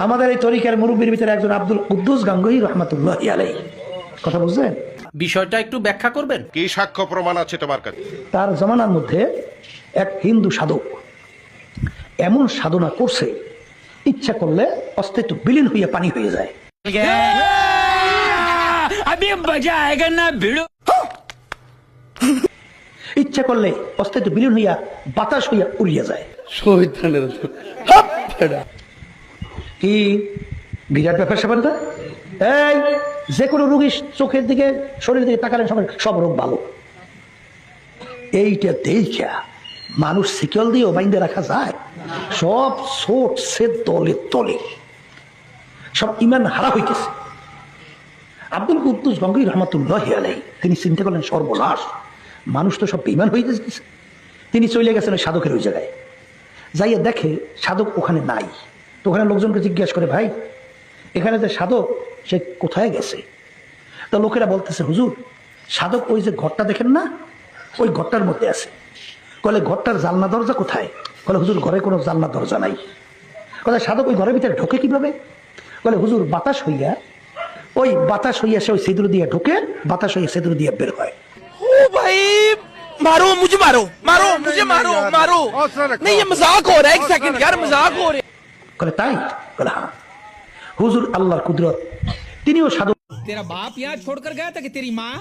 আমাদের এই তরিকার মুরব্বীর ভিতরে একজন আব্দুল কুদ্দুস গাঙ্গুহি রহমাতুল্লাহি আলাইহি, কথা বুঝছেন? বিষয়টা একটু ব্যাখ্যা করবেন। কি সাক্ষ্য প্রমাণ আছে তোমার কাছে? তার জমানার মধ্যে এক হিন্দু সাধক এমন সাধনা করছে, ইচ্ছা করলে অস্তিত্ব বিলীন হইয়া পানি হয়ে যায়। ইচ্ছা করলে অস্তিত্ব বিলীন হইয়া বাতাস হইয়া উড়িয়া যায়। কি বিরাট ব্যাপার স্যাপার না? এই যে কোনো রোগী চোখের দিকে শরীরের দিকে তাকালেন সব রোগ ভালো। এইটা দেখা মানুষ সিকল দিয়েও বাইন্দে রাখা যায়? সব ছোট সে তলে তলে সব ইমান হারা হইতেছে। আব্দুল কুদ্দুস গাঙ্গুহি রহমাতুল্লাহি আলাইহি তিনি চিন্তা করলেন, সর্বনাশ, মানুষ তো সব বেঈমান হয়ে যাচ্ছে। তিনি চলে গেছেন ওই সাধকের ওই জায়গায়, যাইয়া দেখে সাধক ওখানে নাই। তো ওখানে লোকজনকে জিজ্ঞাসা করে, ভাই এখানে যে সাধক সে কোথায় গেছে? তো লোকেরা বলতেছে, হুজুর সাধক ওই যে ঘরটা দেখেন না, ওই ঘরটার মধ্যে আছে। বলে ঘরটার জানলা দরজা কোথায়? বলে হুজুর ঘরে কোনো জানলা দরজা নাই। বলে সাধক ওই ঘরের ভিতরে ঢোকে কিভাবে? বলে হুজুর বাতাস হইয়া সে ওই সেদুর দিয়ে ঢোকে, বাতাস হইয়া সেদুর দিয়ে বের হয়। ओ भाई मारो मुझे, मारो मारो मुझे, मारो मारो। नहीं ये मजाक हो रहा है, एक सेकंड यार, मजाक हो रहा है। বলে তাই? বলে হ্যাঁ। হুজুর আল্লাহর কুদরত, তিনিও সাধক। तेरा बाप यहाँ छोड़कर गया था कि तेरी माँ?